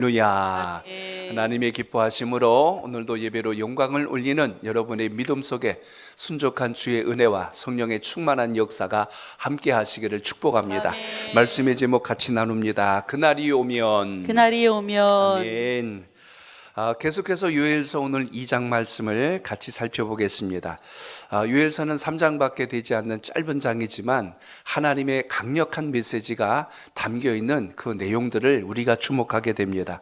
할렐루야. 네. 하나님의 기뻐하심으로 오늘도 예배로 영광을 올리는 여러분의 믿음 속에 순족한 주의 은혜와 성령의 충만한 역사가 함께 하시기를 축복합니다. 아멘. 말씀의 제목 같이 나눕니다. 그날이 오면. 그날이 오면. 아멘. 계속해서 요엘서 오늘 2장 말씀을 같이 살펴보겠습니다. 요엘서는 3장밖에 되지 않는 짧은 장이지만 하나님의 강력한 메시지가 담겨있는 그 내용들을 우리가 주목하게 됩니다.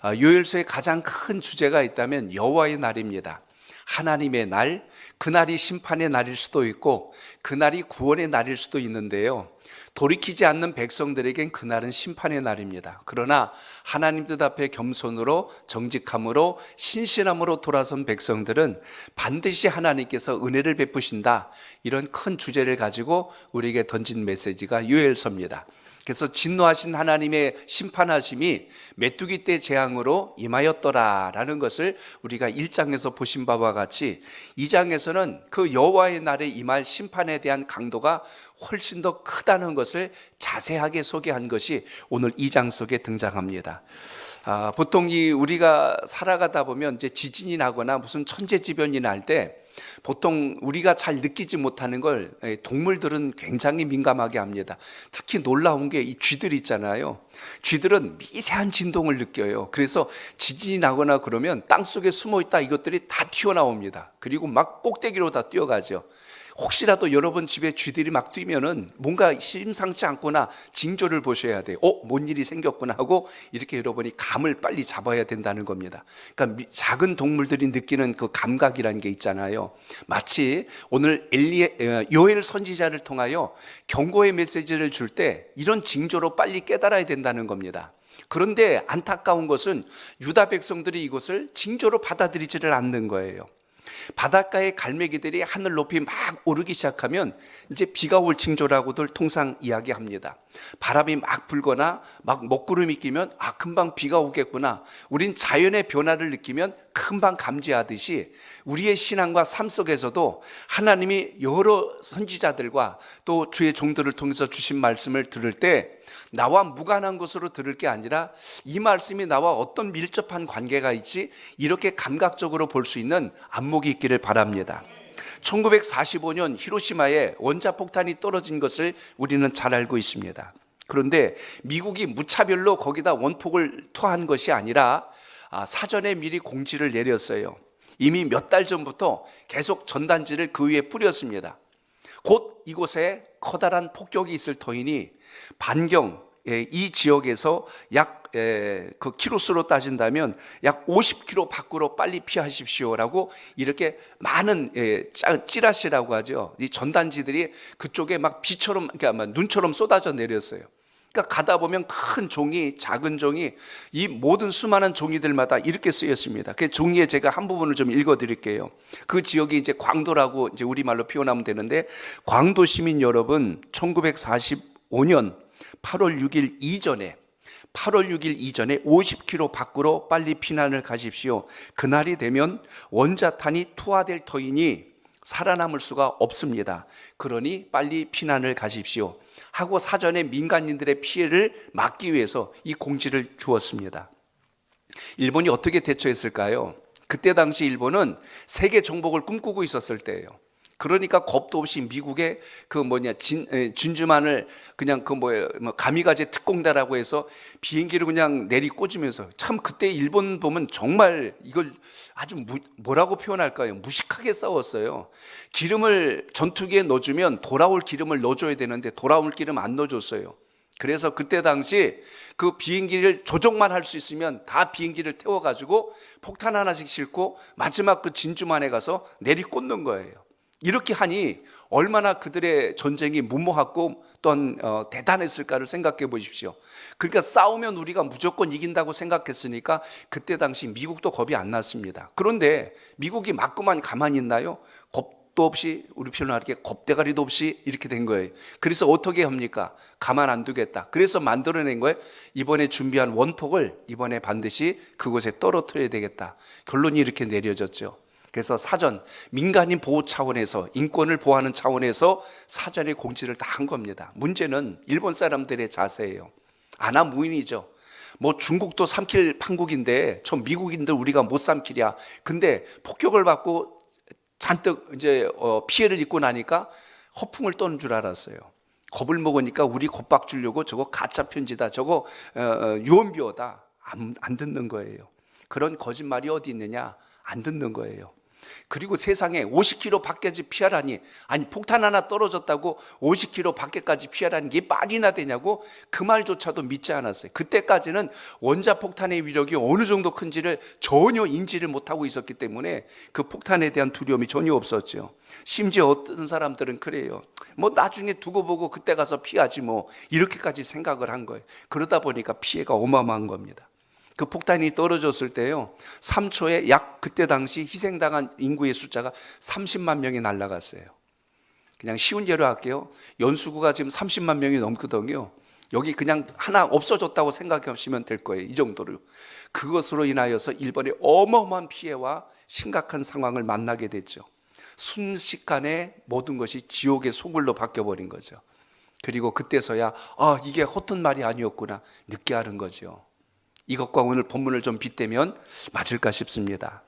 요엘서의 가장 큰 주제가 있다면 여호와의 날입니다. 하나님의 날, 그날이 심판의 날일 수도 있고 그날이 구원의 날일 수도 있는데요, 돌이키지 않는 백성들에겐 그날은 심판의 날입니다. 그러나 하나님 뜻 앞에 겸손으로 정직함으로 신실함으로 돌아선 백성들은 반드시 하나님께서 은혜를 베푸신다, 이런 큰 주제를 가지고 우리에게 던진 메시지가 요엘서입니다. 그래서 진노하신 하나님의 심판하심이 메뚜기 떼 재앙으로 임하였더라라는 것을 우리가 1장에서 보신 바와 같이 2장에서는 그 여호와의 날에 임할 심판에 대한 강도가 훨씬 더 크다는 것을 자세하게 소개한 것이 오늘 2장 속에 등장합니다. 보통 우리가 살아가다 보면 이제 지진이 나거나 무슨 천재지변이 날 때 보통 우리가 잘 느끼지 못하는 걸 동물들은 굉장히 민감하게 합니다. 특히 놀라운 게 이 쥐들 있잖아요. 쥐들은 미세한 진동을 느껴요. 그래서 지진이 나거나 그러면 땅속에 숨어 있다 이것들이 다 튀어나옵니다. 그리고 막 꼭대기로 다 뛰어가죠. 혹시라도 여러분 집에 쥐들이 막 뛰면은 뭔가 심상치 않구나 징조를 보셔야 돼요. 뭔 일이 생겼구나 하고 이렇게 여러분이 감을 빨리 잡아야 된다는 겁니다. 그러니까 작은 동물들이 느끼는 그 감각이라는 게 있잖아요. 마치 오늘 요엘 선지자를 통하여 경고의 메시지를 줄 때 이런 징조로 빨리 깨달아야 된다는 겁니다. 그런데 안타까운 것은 유다 백성들이 이것을 징조로 받아들이지를 않는 거예요. 바닷가의 갈매기들이 하늘 높이 막 오르기 시작하면 이제 비가 올 징조라고들 통상 이야기합니다. 바람이 막 불거나 막 먹구름이 끼면 금방 비가 오겠구나, 우린 자연의 변화를 느끼면 금방 감지하듯이 우리의 신앙과 삶 속에서도 하나님이 여러 선지자들과 또 주의 종들을 통해서 주신 말씀을 들을 때 나와 무관한 것으로 들을 게 아니라 이 말씀이 나와 어떤 밀접한 관계가 있지, 이렇게 감각적으로 볼 수 있는 안목이 있기를 바랍니다. 1945년 히로시마에 원자폭탄이 떨어진 것을 우리는 잘 알고 있습니다. 그런데 미국이 무차별로 거기다 원폭을 투하한 것이 아니라 사전에 미리 공지를 내렸어요. 이미 몇 달 전부터 계속 전단지를 그 위에 뿌렸습니다. 곧 이곳에 커다란 폭격이 있을 터이니 반경 이 지역에서 약 그 키로수로 따진다면 약 50km 밖으로 빨리 피하십시오라고 이렇게 많은 찌라시라고 하죠. 이 전단지들이 그쪽에 막 비처럼, 그러니까 눈처럼 쏟아져 내렸어요. 그러니까 가다 보면 큰 종이, 작은 종이, 이 모든 수많은 종이들마다 이렇게 쓰였습니다. 그 종이에 제가 한 부분을 좀 읽어드릴게요. 그 지역이 이제 광도라고 이제 우리말로 표현하면 되는데, 광도 시민 여러분, 1945년 8월 6일 이전에 50km 밖으로 빨리 피난을 가십시오. 그날이 되면 원자탄이 투하될 터이니 살아남을 수가 없습니다. 그러니 빨리 피난을 가십시오 하고 사전에 민간인들의 피해를 막기 위해서 이 공지를 주었습니다. 일본이 어떻게 대처했을까요? 그때 당시 일본은 세계 정복을 꿈꾸고 있었을 때예요. 그러니까 겁도 없이 미국의 진주만을 그냥 가미가제 특공대라고 해서 비행기를 그냥 내리꽂으면서, 참 그때 일본 보면 정말 이걸 아주 뭐라고 표현할까요? 무식하게 싸웠어요. 기름을 전투기에 넣어주면 돌아올 기름을 넣어줘야 되는데 돌아올 기름 안 넣어줬어요. 그래서 그때 당시 그 비행기를 조종만 할 수 있으면 다 비행기를 태워가지고 폭탄 하나씩 싣고 마지막 그 진주만에 가서 내리꽂는 거예요. 이렇게 하니 얼마나 그들의 전쟁이 무모하고 또한 대단했을까를 생각해 보십시오. 그러니까 싸우면 우리가 무조건 이긴다고 생각했으니까 그때 당시 미국도 겁이 안 났습니다. 그런데 미국이 맞고만 가만히 있나요? 겁도 없이, 우리 표현하기에 겁대가리도 없이 이렇게 된 거예요. 그래서 어떻게 합니까? 가만 안 두겠다. 그래서 만들어낸 거예요. 이번에 준비한 원폭을 이번에 반드시 그곳에 떨어뜨려야 되겠다. 결론이 이렇게 내려졌죠. 그래서 사전 민간인 보호 차원에서, 인권을 보호하는 차원에서 사전에 공지를 다 한 겁니다. 문제는 일본 사람들의 자세예요. 아나무인이죠. 뭐 중국도 삼킬 판국인데 저 미국인들 우리가 못 삼키랴. 근데 폭격을 받고 잔뜩 이제 피해를 입고 나니까 허풍을 떠는 줄 알았어요. 겁을 먹으니까 우리 겁박 주려고 저거 가짜 편지다, 저거 유언비어다. 안 듣는 거예요. 그런 거짓말이 어디 있느냐? 안 듣는 거예요. 그리고 세상에 50km 밖에까지 피하라니, 아니 폭탄 하나 떨어졌다고 50km 밖에까지 피하라는 게 말이나 되냐고, 그 말조차도 믿지 않았어요. 그때까지는 원자폭탄의 위력이 어느 정도 큰지를 전혀 인지를 못하고 있었기 때문에 그 폭탄에 대한 두려움이 전혀 없었죠. 심지어 어떤 사람들은 그래요. 뭐 나중에 두고 보고 그때 가서 피하지 뭐, 이렇게까지 생각을 한 거예요. 그러다 보니까 피해가 어마어마한 겁니다. 그 폭탄이 떨어졌을 때요, 3초에 약 그때 당시 희생당한 인구의 숫자가 30만 명이 날아갔어요. 그냥 쉬운 예로 할게요. 연수구가 지금 30만 명이 넘거든요. 여기 그냥 하나 없어졌다고 생각하시면 될 거예요. 이 정도로. 그것으로 인하여서 일본의 어마어마한 피해와 심각한 상황을 만나게 됐죠. 순식간에 모든 것이 지옥의 소굴로 바뀌어버린 거죠. 그리고 그때서야 이게 허튼 말이 아니었구나 늦게 하는 거죠. 이것과 오늘 본문을 좀 빗대면 맞을까 싶습니다.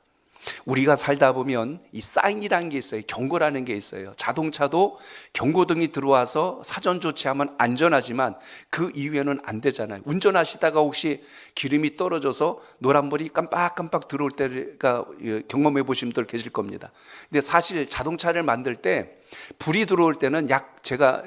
우리가 살다 보면 이 사인이라는 게 있어요. 경고라는 게 있어요. 자동차도 경고등이 들어와서 사전 조치하면 안전하지만 그 이후에는 안 되잖아요. 운전하시다가 혹시 기름이 떨어져서 노란불이 깜빡깜빡 들어올 때가 경험해 보신 분들 계실 겁니다. 근데 사실 자동차를 만들 때 불이 들어올 때는 제가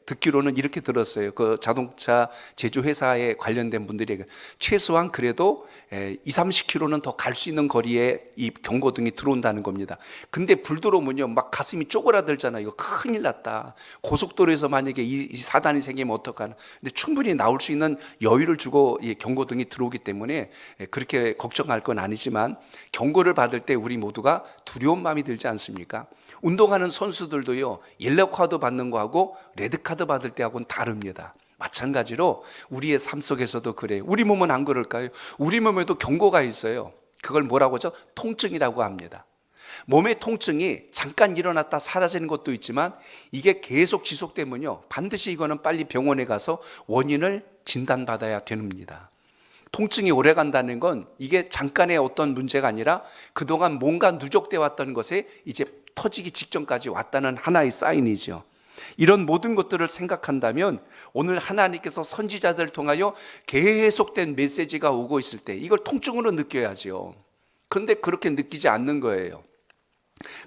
듣기로는 이렇게 들었어요. 그 자동차 제조회사에 관련된 분들에게 최소한 그래도 20-30km는 더 갈 수 있는 거리에 이 경고등이 들어온다는 겁니다. 근데 불 들어오면요, 막 가슴이 쪼그라들잖아요. 이거 큰일 났다. 고속도로에서 만약에 이 사단이 생기면 어떡하나. 근데 충분히 나올 수 있는 여유를 주고 이 경고등이 들어오기 때문에 그렇게 걱정할 건 아니지만, 경고를 받을 때 우리 모두가 두려운 마음이 들지 않습니까? 운동하는 선수들도요, 옐로 카드 받는 거하고 레드 카드 받을 때하고는 다릅니다. 마찬가지로 우리의 삶 속에서도 그래요. 우리 몸은 안 그럴까요? 우리 몸에도 경고가 있어요. 그걸 뭐라고 하죠? 통증이라고 합니다. 몸의 통증이 잠깐 일어났다 사라지는 것도 있지만 이게 계속 지속되면요, 반드시 이거는 빨리 병원에 가서 원인을 진단받아야 됩니다. 통증이 오래 간다는 건 이게 잠깐의 어떤 문제가 아니라 그동안 뭔가 누적되어 왔던 것에 이제 터지기 직전까지 왔다는 하나의 사인이죠. 이런 모든 것들을 생각한다면 오늘 하나님께서 선지자들을 통하여 계속된 메시지가 오고 있을 때 이걸 통증으로 느껴야죠. 그런데 그렇게 느끼지 않는 거예요.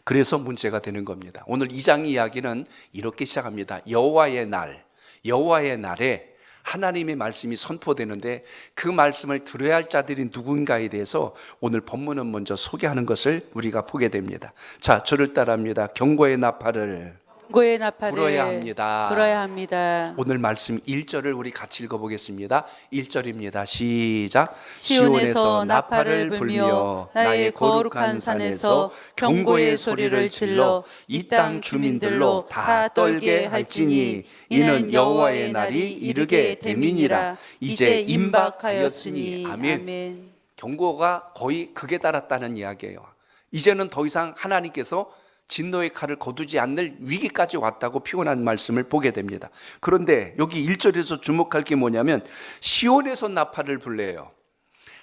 그래서 문제가 되는 겁니다. 오늘 2장 이야기는 이렇게 시작합니다. 여호와의 날에 하나님의 말씀이 선포되는데 그 말씀을 들어야 할 자들이 누군가에 대해서 오늘 본문은 먼저 소개하는 것을 우리가 보게 됩니다. 자, 저를 따라합니다. 경고의 나팔을 불어야 합니다. 오늘 말씀 1절을 우리 같이 읽어보겠습니다. 1절입니다. 시작. 시온에서 나팔을 불며 나의 거룩한 산에서 경고의 소리를 질러 이 땅 주민들로 다 떨게 할지니 이는 여호와의 날이 이르게 됨이니라. 이제 임박하였으니. 아멘. 경고가 거의 극에 달았다는 이야기예요. 이제는 더 이상 하나님께서 진노의 칼을 거두지 않을 위기까지 왔다고 표현한 말씀을 보게 됩니다. 그런데 여기 1절에서 주목할 게 뭐냐면 시온에서 나팔을 불래요.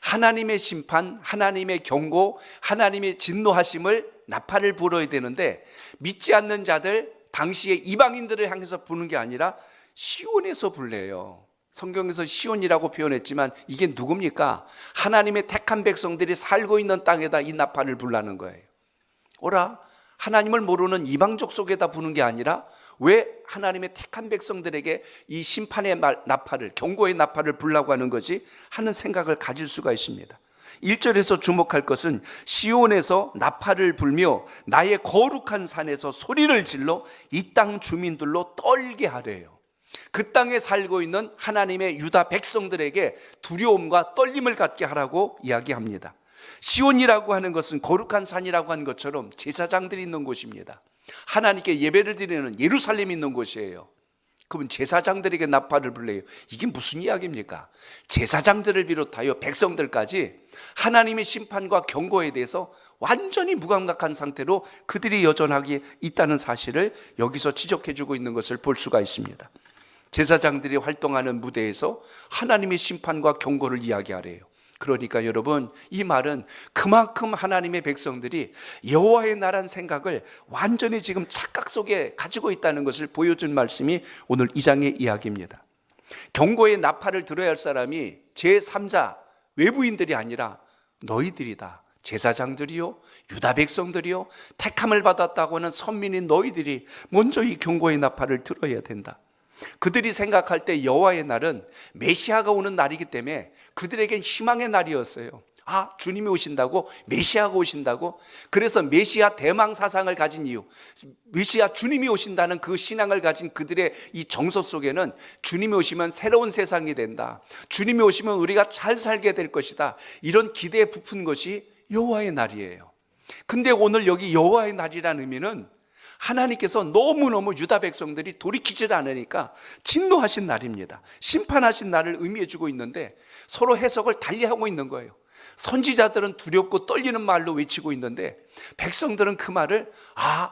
하나님의 심판, 하나님의 경고, 하나님의 진노하심을 나팔을 불어야 되는데 믿지 않는 자들, 당시의 이방인들을 향해서 부는 게 아니라 시온에서 불래요. 성경에서 시온이라고 표현했지만 이게 누굽니까? 하나님의 택한 백성들이 살고 있는 땅에다 이 나팔을 불라는 거예요. 오라, 하나님을 모르는 이방족 속에다 부는 게 아니라 왜 하나님의 택한 백성들에게 이 심판의 나팔을, 경고의 나팔을 불라고 하는 것이 하는 생각을 가질 수가 있습니다. 1절에서 주목할 것은 시온에서 나팔을 불며 나의 거룩한 산에서 소리를 질러 이 땅 주민들로 떨게 하래요. 그 땅에 살고 있는 하나님의 유다 백성들에게 두려움과 떨림을 갖게 하라고 이야기합니다. 시온이라고 하는 것은 거룩한 산이라고 하는 것처럼 제사장들이 있는 곳입니다. 하나님께 예배를 드리는 예루살렘이 있는 곳이에요. 그러면 제사장들에게 나팔을 불래요. 이게 무슨 이야기입니까? 제사장들을 비롯하여 백성들까지 하나님의 심판과 경고에 대해서 완전히 무감각한 상태로 그들이 여전하게 있다는 사실을 여기서 지적해주고 있는 것을 볼 수가 있습니다. 제사장들이 활동하는 무대에서 하나님의 심판과 경고를 이야기하래요. 그러니까 여러분, 이 말은 그만큼 하나님의 백성들이 여호와의 나라는 생각을 완전히 지금 착각 속에 가지고 있다는 것을 보여준 말씀이 오늘 2장의 이야기입니다. 경고의 나팔을 들어야 할 사람이 제3자 외부인들이 아니라 너희들이다. 제사장들이요, 유다 백성들이요, 택함을 받았다고 하는 선민인 너희들이 먼저 이 경고의 나팔을 들어야 된다. 그들이 생각할 때 여호와의 날은 메시아가 오는 날이기 때문에 그들에겐 희망의 날이었어요. 아, 주님이 오신다고? 메시아가 오신다고? 그래서 메시아 대망 사상을 가진 이유, 메시아 주님이 오신다는 그 신앙을 가진 그들의 이 정서 속에는 주님이 오시면 새로운 세상이 된다, 주님이 오시면 우리가 잘 살게 될 것이다, 이런 기대에 부푼 것이 여호와의 날이에요. 근데 오늘 여기 여호와의 날이라는 의미는 하나님께서 너무너무 유다 백성들이 돌이키질 않으니까 진노하신 날입니다. 심판하신 날을 의미해주고 있는데 서로 해석을 달리하고 있는 거예요. 선지자들은 두렵고 떨리는 말로 외치고 있는데 백성들은 그 말을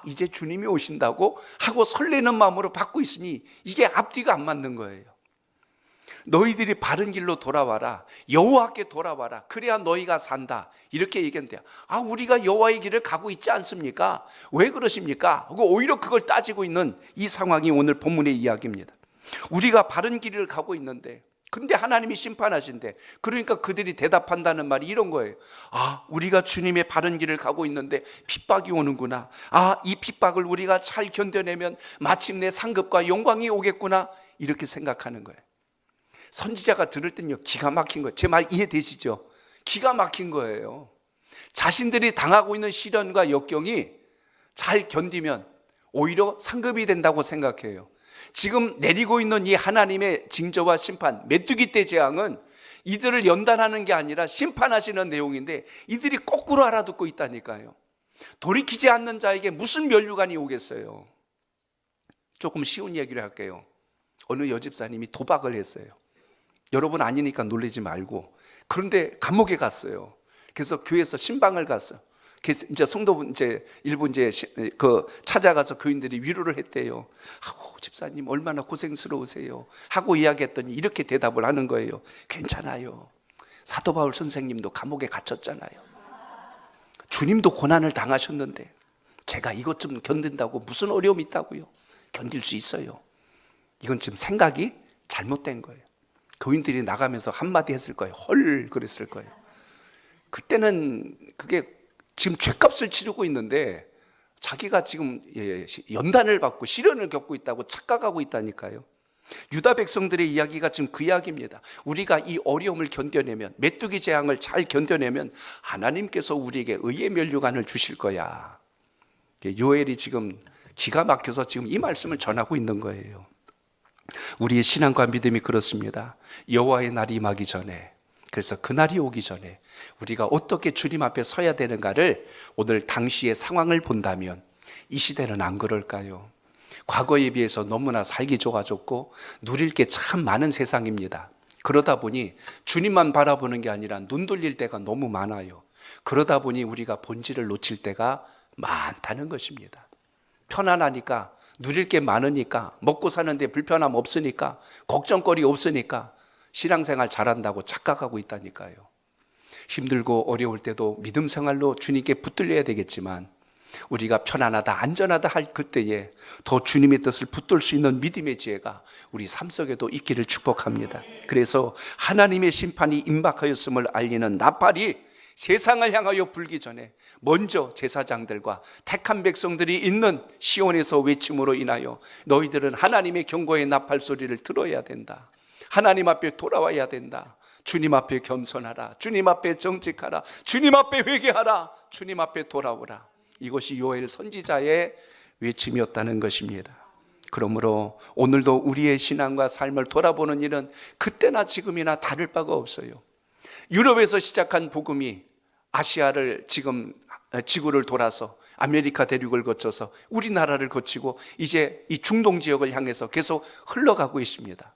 이제 주님이 오신다고 하고 설레는 마음으로 받고 있으니 이게 앞뒤가 안 맞는 거예요. 너희들이 바른 길로 돌아와라, 여호와께 돌아와라, 그래야 너희가 산다, 이렇게 얘기한대요. 우리가 여호와의 길을 가고 있지 않습니까? 왜 그러십니까? 하고 오히려 그걸 따지고 있는 이 상황이 오늘 본문의 이야기입니다. 우리가 바른 길을 가고 있는데 근데 하나님이 심판하신대. 그러니까 그들이 대답한다는 말이 이런 거예요. 우리가 주님의 바른 길을 가고 있는데 핍박이 오는구나. 이 핍박을 우리가 잘 견뎌내면 마침내 상급과 영광이 오겠구나, 이렇게 생각하는 거예요. 선지자가 들을 땐요, 기가 막힌 거예요. 제 말 이해되시죠? 기가 막힌 거예요. 자신들이 당하고 있는 시련과 역경이 잘 견디면 오히려 상급이 된다고 생각해요. 지금 내리고 있는 이 하나님의 징조와 심판, 메뚜기 떼 재앙은 이들을 연단하는 게 아니라 심판하시는 내용인데 이들이 거꾸로 알아듣고 있다니까요. 돌이키지 않는 자에게 무슨 면류관이 오겠어요? 조금 쉬운 얘기를 할게요. 어느 여집사님이 도박을 했어요. 여러분 아니니까 놀라지 말고. 그런데 감옥에 갔어요. 그래서 교회에서 신방을 갔어요. 그래서 이제 성도분 일부 찾아가서 교인들이 위로를 했대요. 집사님 얼마나 고생스러우세요 하고 이야기했더니 이렇게 대답을 하는 거예요. 괜찮아요. 사도 바울 선생님도 감옥에 갇혔잖아요. 주님도 고난을 당하셨는데 제가 이것 좀 견딘다고 무슨 어려움이 있다고요? 견딜 수 있어요. 이건 지금 생각이 잘못된 거예요. 교인들이 나가면서 한마디 했을 거예요. 헐 그랬을 거예요. 그때는 그게 지금 죗값을 치르고 있는데 자기가 지금 연단을 받고 시련을 겪고 있다고 착각하고 있다니까요. 유다 백성들의 이야기가 지금 그 이야기입니다. 우리가 이 어려움을 견뎌내면, 메뚜기 재앙을 잘 견뎌내면 하나님께서 우리에게 의의 면류관을 주실 거야. 요엘이 지금 기가 막혀서 지금 이 말씀을 전하고 있는 거예요. 우리의 신앙과 믿음이 그렇습니다. 여호와의 날이 임하기 전에, 그래서 그날이 오기 전에 우리가 어떻게 주님 앞에 서야 되는가를 오늘 당시의 상황을 본다면 이 시대는 안 그럴까요? 과거에 비해서 너무나 살기 좋아졌고 누릴 게 참 많은 세상입니다. 그러다 보니 주님만 바라보는 게 아니라 눈 돌릴 때가 너무 많아요. 그러다 보니 우리가 본질을 놓칠 때가 많다는 것입니다. 편안하니까, 누릴 게 많으니까, 먹고 사는데 불편함 없으니까, 걱정거리 없으니까 신앙생활 잘한다고 착각하고 있다니까요. 힘들고 어려울 때도 믿음 생활로 주님께 붙들려야 되겠지만 우리가 편안하다 안전하다 할 그때에 더 주님의 뜻을 붙들 수 있는 믿음의 지혜가 우리 삶 속에도 있기를 축복합니다. 그래서 하나님의 심판이 임박하였음을 알리는 나팔이 세상을 향하여 불기 전에 먼저 제사장들과 택한 백성들이 있는 시온에서 외침으로 인하여 너희들은 하나님의 경고의 나팔 소리를 들어야 된다. 하나님 앞에 돌아와야 된다. 주님 앞에 겸손하라. 주님 앞에 정직하라. 주님 앞에 회개하라. 주님 앞에 돌아오라. 이것이 요엘 선지자의 외침이었다는 것입니다. 그러므로 오늘도 우리의 신앙과 삶을 돌아보는 일은 그때나 지금이나 다를 바가 없어요. 유럽에서 시작한 복음이 아시아를 지금 지구를 돌아서 아메리카 대륙을 거쳐서 우리나라를 거치고 이제 이 중동 지역을 향해서 계속 흘러가고 있습니다.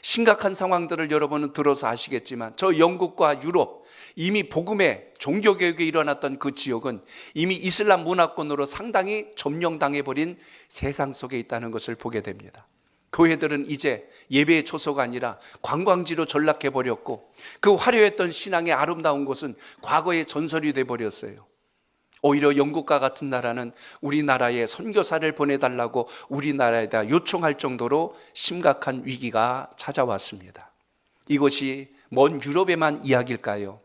심각한 상황들을 여러분은 들어서 아시겠지만 저 영국과 유럽, 이미 복음의 종교개혁이 일어났던 그 지역은 이미 이슬람 문화권으로 상당히 점령당해버린 세상 속에 있다는 것을 보게 됩니다. 교회들은 이제 예배의 초소가 아니라 관광지로 전락해버렸고, 그 화려했던 신앙의 아름다운 곳은 과거의 전설이 돼버렸어요. 오히려 영국과 같은 나라는 우리나라에 선교사를 보내달라고 우리나라에다 요청할 정도로 심각한 위기가 찾아왔습니다. 이것이 먼 유럽에만 이야기일까요?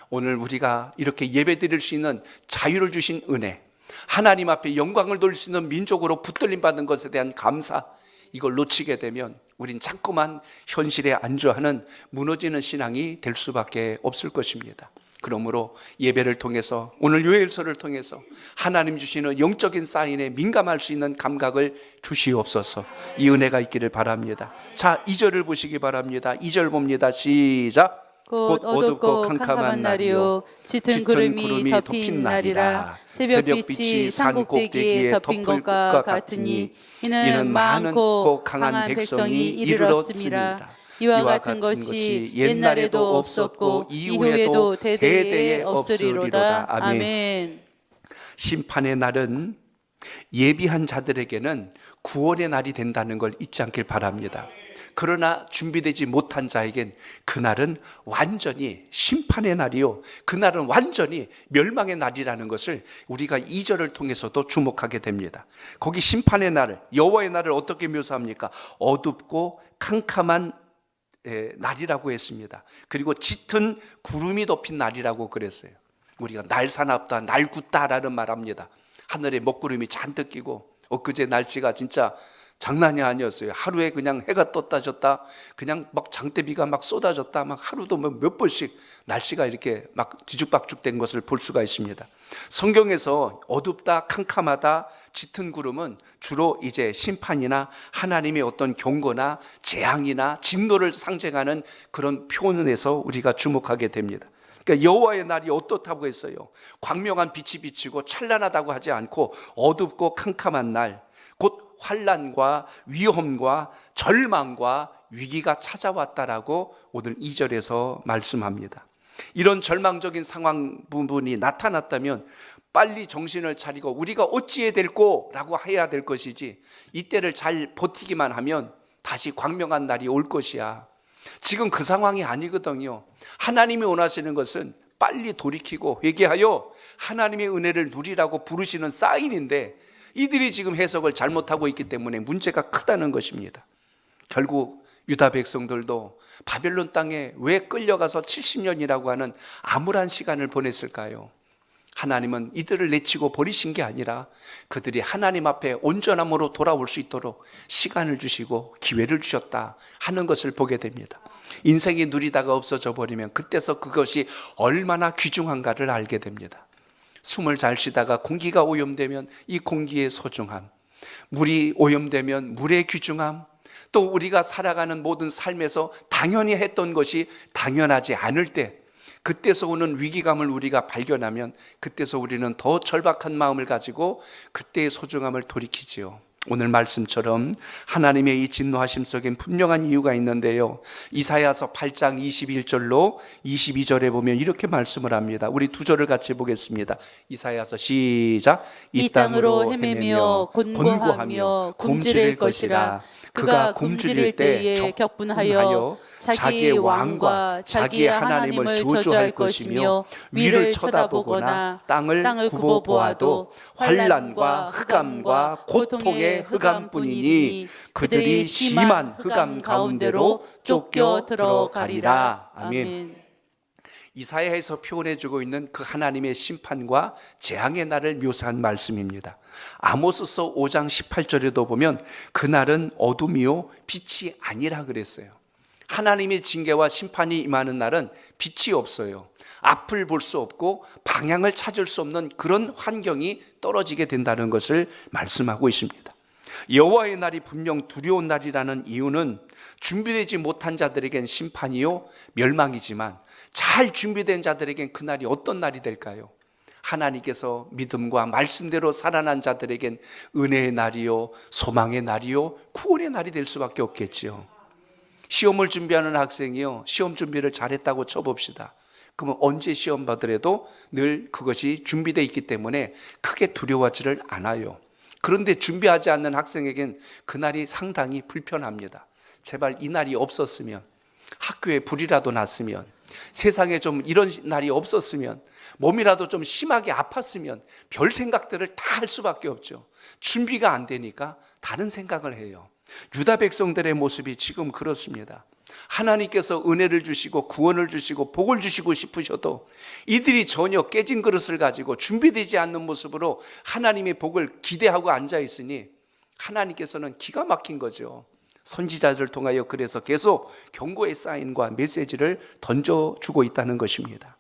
오늘 우리가 이렇게 예배드릴 수 있는 자유를 주신 은혜, 하나님 앞에 영광을 돌릴 수 있는 민족으로 붙들림 받는 것에 대한 감사, 이걸 놓치게 되면 우린 자꾸만 현실에 안주하는 무너지는 신앙이 될 수밖에 없을 것입니다. 그러므로 예배를 통해서, 오늘 요엘서를 통해서 하나님 주시는 영적인 사인에 민감할 수 있는 감각을 주시옵소서. 이 은혜가 있기를 바랍니다. 자, 2절을 보시기 바랍니다. 2절 봅니다. 시작. 곧 어둡고 캄캄한 날이요 짙은 구름이 덮인 날이라. 새벽빛이 산꼭대기에 덮인 것과 같으니 이는 많고 강한 백성이 이르렀음이라. 이와 같은 것이 옛날에도 없었고 이후에도 대대에 없으리로다. 아멘. 심판의 날은 예비한 자들에게는 구원의 날이 된다는 걸 잊지 않길 바랍니다. 그러나 준비되지 못한 자에겐 그날은 완전히 심판의 날이요, 그날은 완전히 멸망의 날이라는 것을 우리가 2절을 통해서도 주목하게 됩니다. 거기 심판의 날, 여호와의 날을 어떻게 묘사합니까? 어둡고 캄캄한 날이라고 했습니다. 그리고 짙은 구름이 덮인 날이라고 그랬어요. 우리가 날 사납다, 날 굳다라는 말합니다. 하늘에 먹구름이 잔뜩 끼고, 엊그제 날씨가 진짜 장난이 아니었어요. 하루에 그냥 해가 떴다 졌다, 그냥 막 장대비가 막 쏟아졌다, 막 하루도 몇 번씩 날씨가 이렇게 막 뒤죽박죽된 것을 볼 수가 있습니다. 성경에서 어둡다, 캄캄하다, 짙은 구름은 주로 이제 심판이나 하나님의 어떤 경고나 재앙이나 진노를 상징하는 그런 표현에서 우리가 주목하게 됩니다. 그러니까 여호와의 날이 어떻다고 했어요? 광명한 빛이 비치고 찬란하다고 하지 않고 어둡고 캄캄한 날, 곧 환난과 위험과 절망과 위기가 찾아왔다라고 오늘 2절에서 말씀합니다. 이런 절망적인 상황 부분이 나타났다면 빨리 정신을 차리고 우리가 어찌해야 될꼬라고 해야 될 것이지, 이때를 잘 버티기만 하면 다시 광명한 날이 올 것이야. 지금 그 상황이 아니거든요. 하나님이 원하시는 것은 빨리 돌이키고 회개하여 하나님의 은혜를 누리라고 부르시는 사인인데, 이들이 지금 해석을 잘못하고 있기 때문에 문제가 크다는 것입니다. 결국 유다 백성들도 바벨론 땅에 왜 끌려가서 70년이라고 하는 암울한 시간을 보냈을까요? 하나님은 이들을 내치고 버리신 게 아니라 그들이 하나님 앞에 온전함으로 돌아올 수 있도록 시간을 주시고 기회를 주셨다 하는 것을 보게 됩니다. 인생이 누리다가 없어져 버리면 그때서 그것이 얼마나 귀중한가를 알게 됩니다. 숨을 잘 쉬다가 공기가 오염되면 이 공기의 소중함, 물이 오염되면 물의 귀중함, 또 우리가 살아가는 모든 삶에서 당연히 했던 것이 당연하지 않을 때, 그때서 오는 위기감을 우리가 발견하면 그때서 우리는 더 절박한 마음을 가지고 그때의 소중함을 돌이키지요. 오늘 말씀처럼 하나님의 이 진노하심 속엔 분명한 이유가 있는데요, 이사야서 8장 21절로 22절에 보면 이렇게 말씀을 합니다. 우리 두 절을 같이 보겠습니다. 이사야서 시작. 이 땅으로 헤매며 곤고하며 굶주릴 것이라. 그가 굶주릴 때에 격분하여 자기의 왕과 자기의 하나님을 저주할 것이며 위를 쳐다보거나 땅을 굽어보아도 환난과 흑암과 고통의 흑암뿐이니 그들이 심한 흑암 가운데로 쫓겨 들어가리라. 아멘. 이사야에서 표현해주고 있는 그 하나님의 심판과 재앙의 날을 묘사한 말씀입니다. 아모스서 5장 18절에도 보면 그날은 어둠이요 빛이 아니라 그랬어요. 하나님의 징계와 심판이 임하는 날은 빛이 없어요. 앞을 볼 수 없고 방향을 찾을 수 없는 그런 환경이 떨어지게 된다는 것을 말씀하고 있습니다. 여호와의 날이 분명 두려운 날이라는 이유는 준비되지 못한 자들에겐 심판이요 멸망이지만 잘 준비된 자들에겐 그날이 어떤 날이 될까요? 하나님께서 믿음과 말씀대로 살아난 자들에겐 은혜의 날이요 소망의 날이요 구원의 날이 될 수밖에 없겠지요. 시험을 준비하는 학생이요, 시험 준비를 잘했다고 쳐봅시다. 그러면 언제 시험 받으래도 늘 그것이 준비되어 있기 때문에 크게 두려워하지를 않아요. 그런데 준비하지 않는 학생에겐 그날이 상당히 불편합니다. 제발 이 날이 없었으면, 학교에 불이라도 났으면, 세상에 좀 이런 날이 없었으면, 몸이라도 좀 심하게 아팠으면 별 생각들을 다 할 수밖에 없죠. 준비가 안 되니까 다른 생각을 해요. 유다 백성들의 모습이 지금 그렇습니다. 하나님께서 은혜를 주시고 구원을 주시고 복을 주시고 싶으셔도 이들이 전혀 깨진 그릇을 가지고 준비되지 않는 모습으로 하나님의 복을 기대하고 앉아 있으니 하나님께서는 기가 막힌 거죠. 선지자들을 통하여 그래서 계속 경고의 사인과 메시지를 던져주고 있다는 것입니다.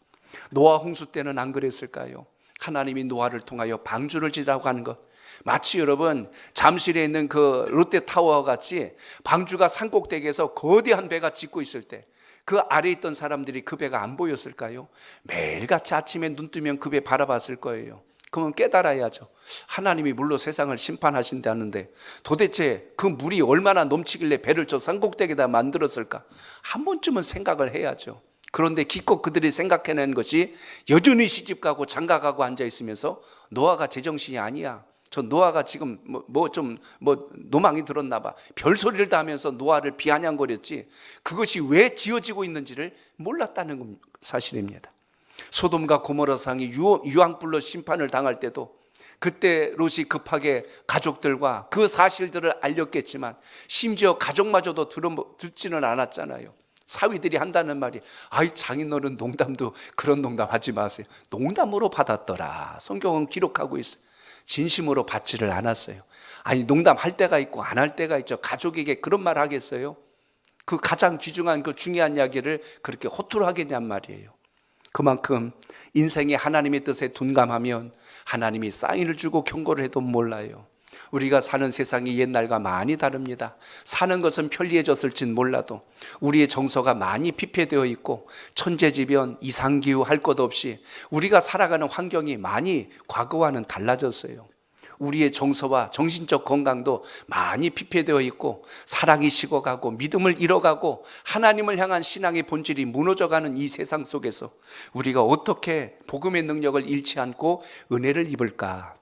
노아 홍수 때는 안 그랬을까요? 하나님이 노아를 통하여 방주를 지라고 하는 것, 마치 여러분 잠실에 있는 그 롯데타워와 같이 방주가 산꼭대기에서 거대한 배가 짓고 있을 때 그 아래에 있던 사람들이 그 배가 안 보였을까요? 매일같이 아침에 눈 뜨면 그 배 바라봤을 거예요. 그러면 깨달아야죠. 하나님이 물로 세상을 심판하신다는데 도대체 그 물이 얼마나 넘치길래 배를 저 산꼭대기에다 만들었을까? 한 번쯤은 생각을 해야죠. 그런데 기껏 그들이 생각해낸 것이 여전히 시집가고 장가가고 앉아있으면서 노아가 제정신이 아니야. 저 노아가 지금 노망이 들었나 봐. 별소리를 다 하면서 노아를 비아냥거렸지 그것이 왜 지어지고 있는지를 몰랐다는 사실입니다. 소돔과 고모라 상이 유황불로 심판을 당할 때도 그때 롯이 급하게 가족들과 그 사실들을 알렸겠지만 심지어 가족마저도 듣지는 않았잖아요. 사위들이 한다는 말이 아이 장인어른 농담도 그런 농담 하지 마세요. 농담으로 받았더라. 성경은 기록하고 있어요. 진심으로 받지를 않았어요. 아니 농담할 때가 있고 안 할 때가 있죠. 가족에게 그런 말 하겠어요? 그 가장 귀중한 그 중요한 이야기를 그렇게 허투루 하겠냔 말이에요. 그만큼 인생이 하나님의 뜻에 둔감하면 하나님이 사인을 주고 경고를 해도 몰라요. 우리가 사는 세상이 옛날과 많이 다릅니다. 사는 것은 편리해졌을진 몰라도 우리의 정서가 많이 피폐되어 있고 천재지변, 이상기후 할 것 없이 우리가 살아가는 환경이 많이 과거와는 달라졌어요. 우리의 정서와 정신적 건강도 많이 피폐되어 있고 사랑이 식어가고 믿음을 잃어가고 하나님을 향한 신앙의 본질이 무너져가는 이 세상 속에서 우리가 어떻게 복음의 능력을 잃지 않고 은혜를 입을까?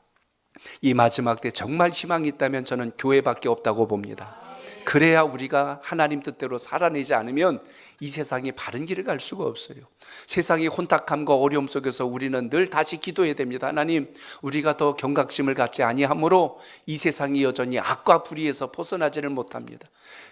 이 마지막 때 정말 희망이 있다면 저는 교회밖에 없다고 봅니다. 그래야 우리가 하나님 뜻대로 살아내지 않으면 이 세상이 바른 길을 갈 수가 없어요. 세상의 혼탁함과 어려움 속에서 우리는 늘 다시 기도해야 됩니다. 하나님, 우리가 더 경각심을 갖지 아니하므로 이 세상이 여전히 악과 불의에서 벗어나지를 못합니다.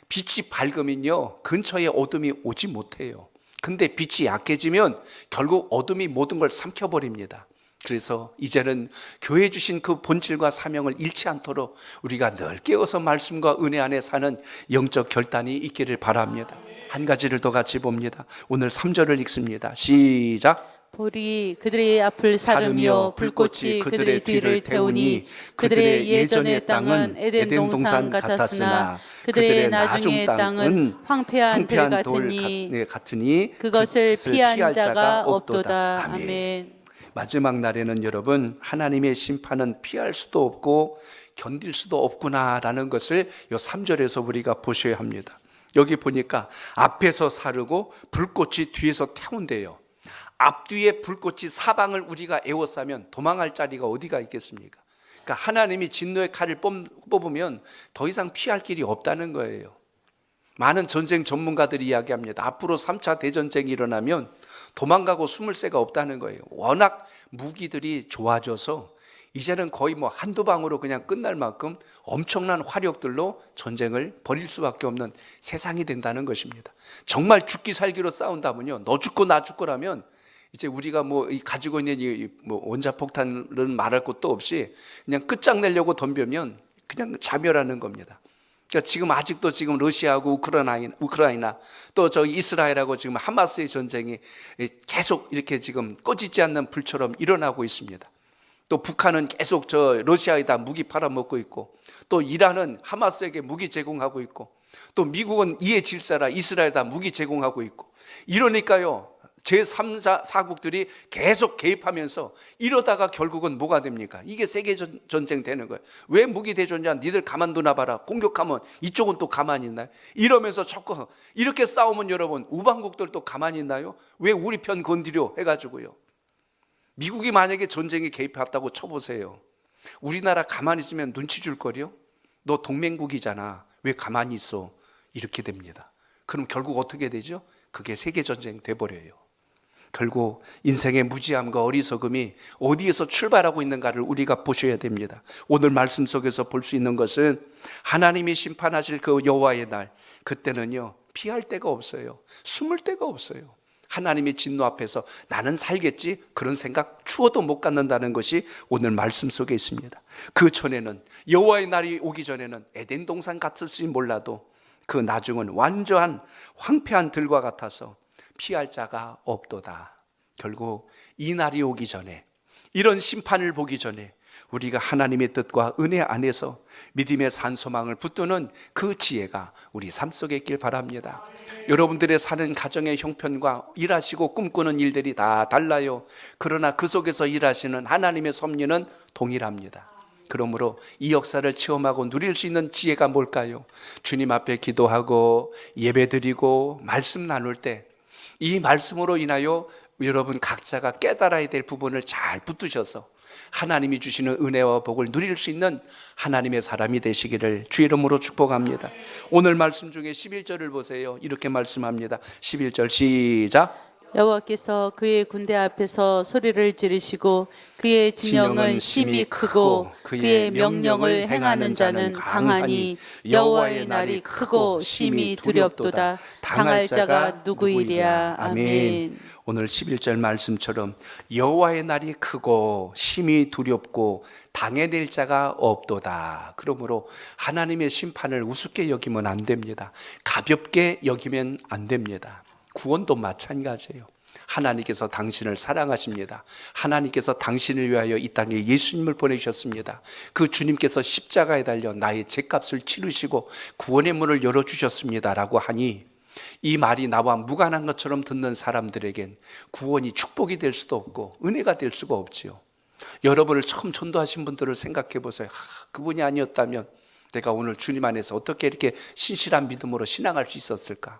빛이 밝으면요 근처에 어둠이 오지 못해요. 근데 빛이 약해지면 결국 어둠이 모든 걸 삼켜버립니다. 그래서 이제는 교회 주신 그 본질과 사명을 잃지 않도록 우리가 늘 깨어서 말씀과 은혜 안에 사는 영적 결단이 있기를 바랍니다. 한 가지를 더 같이 봅니다. 오늘 3절을 읽습니다. 시작. 볼이 그들의 앞을 사르며 불꽃이 그들의 뒤를 태우니 그들의 예전의 땅은 에덴 동산 같았으나 그들의 나중의 땅은 황폐한 들 같으니 그것을 피한 자가 없도다. 아멘. 마지막 날에는 여러분 하나님의 심판은 피할 수도 없고 견딜 수도 없구나라는 것을 이 3절에서 우리가 보셔야 합니다. 여기 보니까 앞에서 사르고 불꽃이 뒤에서 태운대요. 앞뒤에 불꽃이 사방을 우리가 에워싸면 도망할 자리가 어디가 있겠습니까? 그러니까 하나님이 진노의 칼을 뽑으면 더 이상 피할 길이 없다는 거예요. 많은 전쟁 전문가들이 이야기합니다. 앞으로 3차 대전쟁이 일어나면 도망가고 숨을 새가 없다는 거예요. 워낙 무기들이 좋아져서 이제는 거의 한두 방으로 그냥 끝날 만큼 엄청난 화력들로 전쟁을 벌일 수밖에 없는 세상이 된다는 것입니다. 정말 죽기 살기로 싸운다면요, 너 죽고 나 죽고라면 이제 우리가 가지고 있는 원자폭탄은 말할 것도 없이 그냥 끝장내려고 덤벼면 그냥 자멸하는 겁니다. 그러니까 지금 아직도 지금 러시아하고 우크라이나 또 이스라엘하고 지금 하마스의 전쟁이 계속 이렇게 지금 꺼지지 않는 불처럼 일어나고 있습니다. 또 북한은 계속 러시아에다 무기 팔아먹고 있고 또 이란은 하마스에게 무기 제공하고 있고 또 미국은 이에 질사라 이스라엘에다 무기 제공하고 있고 이러니까요 제3사국들이 계속 개입하면서 이러다가 결국은 뭐가 됩니까? 이게 세계전쟁 되는 거예요. 왜 무기대전이야? 니들 가만두나 봐라. 공격하면 이쪽은 또 가만히 있나요? 이러면서 자꾸 이렇게 싸우면 여러분 우방국들도 가만히 있나요? 왜 우리 편 건드려 해가지고요. 미국이 만약에 전쟁에 개입했다고 쳐보세요. 우리나라 가만히 있으면 눈치 줄 거려? 너 동맹국이잖아. 왜 가만히 있어? 이렇게 됩니다. 그럼 결국 어떻게 되죠? 그게 세계전쟁 돼버려요. 결국 인생의 무지함과 어리석음이 어디에서 출발하고 있는가를 우리가 보셔야 됩니다. 오늘 말씀 속에서 볼 수 있는 것은 하나님이 심판하실 그 여호와의 날, 그때는요 피할 데가 없어요. 숨을 데가 없어요. 하나님의 진노 앞에서 나는 살겠지 그런 생각 추워도 못 갖는다는 것이 오늘 말씀 속에 있습니다. 그 전에는 여호와의 날이 오기 전에는 에덴 동산 같을지 몰라도 그 나중은 완전한 황폐한 들과 같아서 피할 자가 없도다. 결국 이 날이 오기 전에, 이런 심판을 보기 전에 우리가 하나님의 뜻과 은혜 안에서 믿음의 산소망을 붙드는 그 지혜가 우리 삶 속에 있길 바랍니다. 여러분들의 사는 가정의 형편과 일하시고 꿈꾸는 일들이 다 달라요. 그러나 그 속에서 일하시는 하나님의 섭리는 동일합니다. 그러므로 이 역사를 체험하고 누릴 수 있는 지혜가 뭘까요? 주님 앞에 기도하고 예배드리고 말씀 나눌 때 이 말씀으로 인하여 여러분 각자가 깨달아야 될 부분을 잘 붙드셔서 하나님이 주시는 은혜와 복을 누릴 수 있는 하나님의 사람이 되시기를 주의 이름으로 축복합니다. 오늘 말씀 중에 11절을 보세요. 이렇게 말씀합니다. 11절 시작. 여호와께서 그의 군대 앞에서 소리를 지르시고 그의 진영은 심히 크고 그의 명령을 행하는 자는 강하니 여호와의 날이 크고 심히 두렵도다. 당할 자가 누구이랴. 아멘. 오늘 11절 말씀처럼 여호와의 날이 크고 심히 두렵고 당해낼 자가 없도다. 그러므로 하나님의 심판을 우습게 여기면 안 됩니다. 가볍게 여기면 안 됩니다. 구원도 마찬가지예요. 하나님께서 당신을 사랑하십니다. 하나님께서 당신을 위하여 이 땅에 예수님을 보내주셨습니다. 그 주님께서 십자가에 달려 나의 죄값을 치르시고 구원의 문을 열어주셨습니다 라고 하니 이 말이 나와 무관한 것처럼 듣는 사람들에겐 구원이 축복이 될 수도 없고 은혜가 될 수가 없지요. 여러분을 처음 전도하신 분들을 생각해 보세요. 그분이 아니었다면 내가 오늘 주님 안에서 어떻게 이렇게 신실한 믿음으로 신앙할 수 있었을까?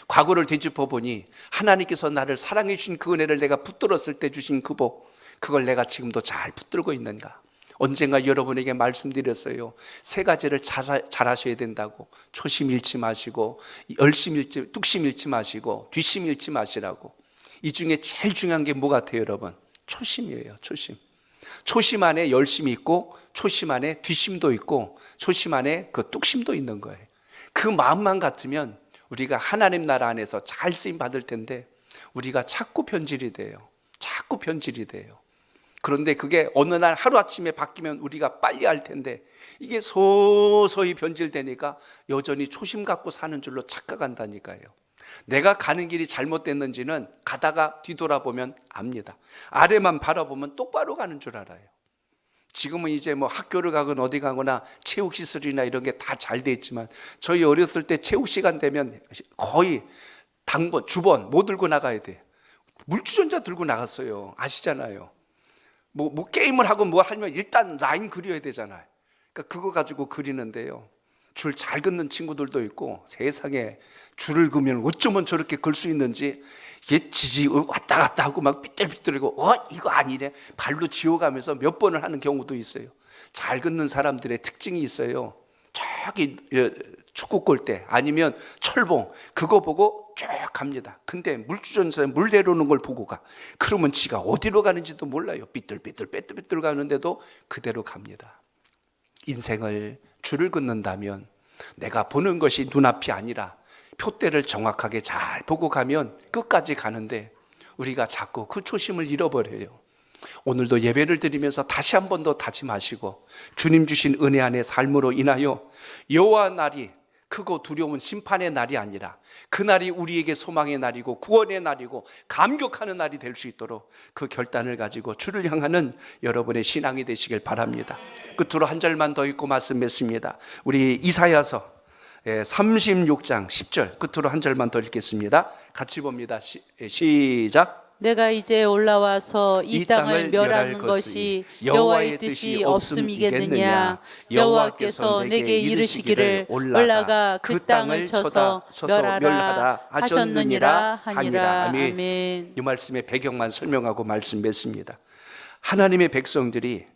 과거를 되짚어 보니 하나님께서 나를 사랑해 주신 그 은혜를 내가 붙들었을 때 주신 그 복, 그걸 내가 지금도 잘 붙들고 있는가? 언젠가 여러분에게 말씀드렸어요. 세 가지를 잘하셔야 된다고. 초심 잃지 마시고, 뚝심 잃지 마시고, 뒷심 잃지 마시라고. 이 중에 제일 중요한 게 뭐 같아요, 여러분? 초심이에요, 초심. 초심 안에 열심이 있고, 초심 안에 뒷심도 있고, 초심 안에 그 뚝심도 있는 거예요. 그 마음만 같으면 우리가 하나님 나라 안에서 잘 쓰임 받을 텐데 우리가 자꾸 변질이 돼요. 자꾸 변질이 돼요. 그런데 그게 어느 날 하루아침에 바뀌면 우리가 빨리 알 텐데 이게 서서히 변질되니까 여전히 초심 갖고 사는 줄로 착각한다니까요. 내가 가는 길이 잘못됐는지는 가다가 뒤돌아보면 압니다. 아래만 바라보면 똑바로 가는 줄 알아요. 지금은 이제 뭐 학교를 가거나 어디 가거나 체육시설이나 이런 게 다 잘 돼 있지만 저희 어렸을 때 체육 시간 되면 거의 당번, 주번 뭐 들고 나가야 돼? 물주전자 들고 나갔어요. 아시잖아요. 뭐 게임을 하고 뭐 하면 일단 라인 그려야 되잖아요. 그러니까 그거 가지고 그리는데요. 줄 잘 긋는 친구들도 있고 세상에 줄을 그으면 어쩌면 저렇게 글 수 있는지 이게 지지 왔다 갔다 하고 막 삐뚤삐뚤이고 이거 아니래 발로 지워가면서 몇 번을 하는 경우도 있어요. 잘 긋는 사람들의 특징이 있어요. 저기 축구 골 때 아니면 철봉 그거 보고 쭉 갑니다. 근데 물주전사에 물 내려오는 걸 보고 가. 그러면 지가 어디로 가는지도 몰라요. 삐뚤삐뚤 가는데도 그대로 갑니다. 인생을 줄을 긋는다면 내가 보는 것이 눈앞이 아니라 표대를 정확하게 잘 보고 가면 끝까지 가는데 우리가 자꾸 그 초심을 잃어버려요. 오늘도 예배를 드리면서 다시 한 번 더 다짐하시고 주님 주신 은혜 안의 삶으로 인하여 여호와 날이 크고 두려운 심판의 날이 아니라 그 날이 우리에게 소망의 날이고 구원의 날이고 감격하는 날이 될 수 있도록 그 결단을 가지고 주를 향하는 여러분의 신앙이 되시길 바랍니다. 끝으로 한 절만 더 읽고 말씀 맺습니다. 우리 이사야서 36장 10절 끝으로 한 절만 더 읽겠습니다. 같이 봅니다. 시작. 내가 이제 올라와서 이 땅을 멸하는 것이 여호와의 뜻이 없음이겠느냐. 여호와께서 내게 이르시기를 올라가 그 땅을 쳐서 멸하라 하셨느니라 하니라. 아멘. 이 말씀의 배경만 설명하고 말씀 맺습니다. 하나님의 백성들이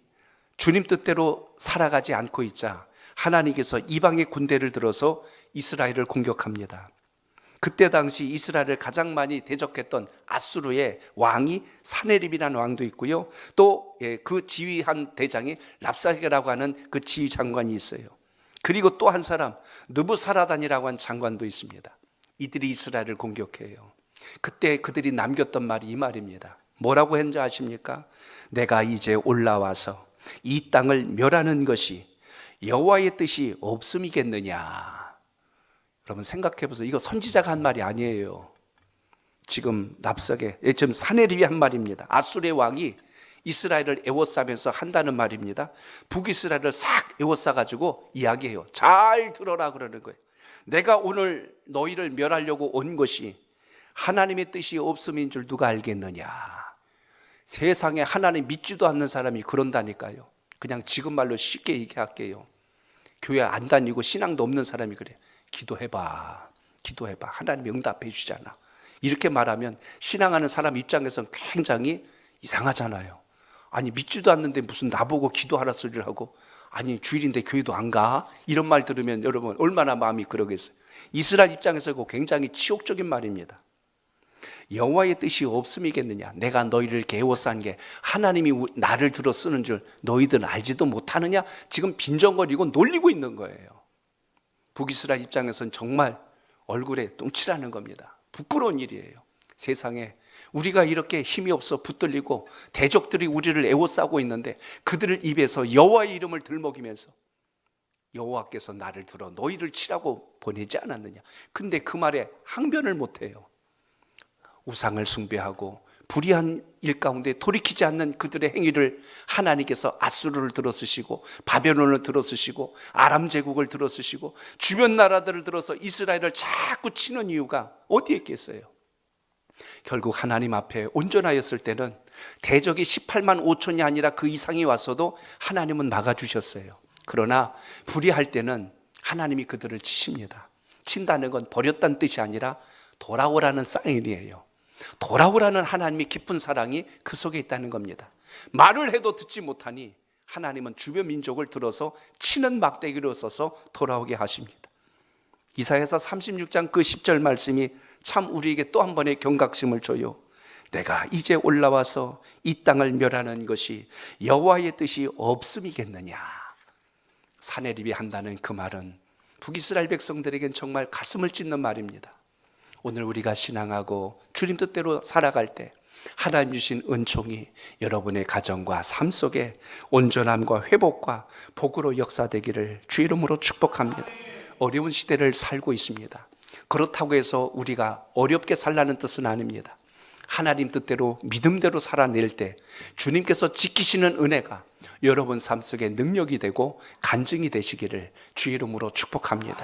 주님 뜻대로 살아가지 않고 있자 하나님께서 이방의 군대를 들어서 이스라엘을 공격합니다. 그때 당시 이스라엘을 가장 많이 대적했던 아수르의 왕이 사네립이라는 왕도 있고요. 또 그 지휘한 대장이 랍사게라고 하는 그 지휘 장관이 있어요. 그리고 또 한 사람 느부사라단이라고 하는 장관도 있습니다. 이들이 이스라엘을 공격해요. 그때 그들이 남겼던 말이 이 말입니다. 뭐라고 했는지 아십니까? 내가 이제 올라와서 이 땅을 멸하는 것이 여호와의 뜻이 없음이겠느냐. 여러분 생각해 보세요. 이거 선지자가 한 말이 아니에요. 지금 랍사게, 지금 사네립이 한 말입니다. 아수르의 왕이 이스라엘을 에워싸면서 한다는 말입니다. 북이스라엘을 싹 에워싸가지고 이야기해요. 잘 들어라 그러는 거예요. 내가 오늘 너희를 멸하려고 온 것이 하나님의 뜻이 없음인 줄 누가 알겠느냐. 세상에 하나님 믿지도 않는 사람이 그런다니까요. 그냥 지금 말로 쉽게 얘기할게요. 교회 안 다니고 신앙도 없는 사람이 그래. 기도해봐. 기도해봐. 하나님이 응답해 주잖아. 이렇게 말하면 신앙하는 사람 입장에서는 굉장히 이상하잖아요. 아니 믿지도 않는데 무슨 나보고 기도하라 소리를 하고, 아니 주일인데 교회도 안 가? 이런 말 들으면 여러분 얼마나 마음이 그러겠어요. 이스라엘 입장에서 그거 굉장히 치욕적인 말입니다. 여호와의 뜻이 없음이겠느냐. 내가 너희를 개워싼 게 하나님이 나를 들어 쓰는 줄 너희들은 알지도 못하느냐. 지금 빈정거리고 놀리고 있는 거예요. 북이스라엘 입장에서는 정말 얼굴에 똥칠하는 겁니다. 부끄러운 일이에요. 세상에 우리가 이렇게 힘이 없어 붙들리고 대적들이 우리를 에워싸고 있는데 그들을 입에서 여호와의 이름을 들먹이면서 여호와께서 나를 들어 너희를 치라고 보내지 않았느냐. 근데 그 말에 항변을 못해요. 우상을 숭배하고 불의한 일 가운데 돌이키지 않는 그들의 행위를 하나님께서 아수르를 들어쓰시고 바벨론을 들어쓰시고 아람 제국을 들어쓰시고 주변 나라들을 들어서 이스라엘을 자꾸 치는 이유가 어디에 있겠어요? 결국 하나님 앞에 온전하였을 때는 대적이 18만 5천이 아니라 그 이상이 왔어도 하나님은 막아주셨어요. 그러나 불의할 때는 하나님이 그들을 치십니다. 친다는 건 버렸다는 뜻이 아니라 돌아오라는 사인이에요. 돌아오라는 하나님의 깊은 사랑이 그 속에 있다는 겁니다. 말을 해도 듣지 못하니 하나님은 주변 민족을 들어서 치는 막대기로 써서 돌아오게 하십니다. 이사야서 36장 그 10절 말씀이 참 우리에게 또 한 번의 경각심을 줘요. 내가 이제 올라와서 이 땅을 멸하는 것이 여호와의 뜻이 없음이겠느냐. 사네립이 한다는 그 말은 북이스라엘 백성들에겐 정말 가슴을 찢는 말입니다. 오늘 우리가 신앙하고 주님 뜻대로 살아갈 때 하나님 주신 은총이 여러분의 가정과 삶 속에 온전함과 회복과 복으로 역사되기를 주 이름으로 축복합니다. 어려운 시대를 살고 있습니다. 그렇다고 해서 우리가 어렵게 살라는 뜻은 아닙니다. 하나님 뜻대로 믿음대로 살아낼 때 주님께서 지키시는 은혜가 여러분 삶 속에 능력이 되고 간증이 되시기를 주 이름으로 축복합니다.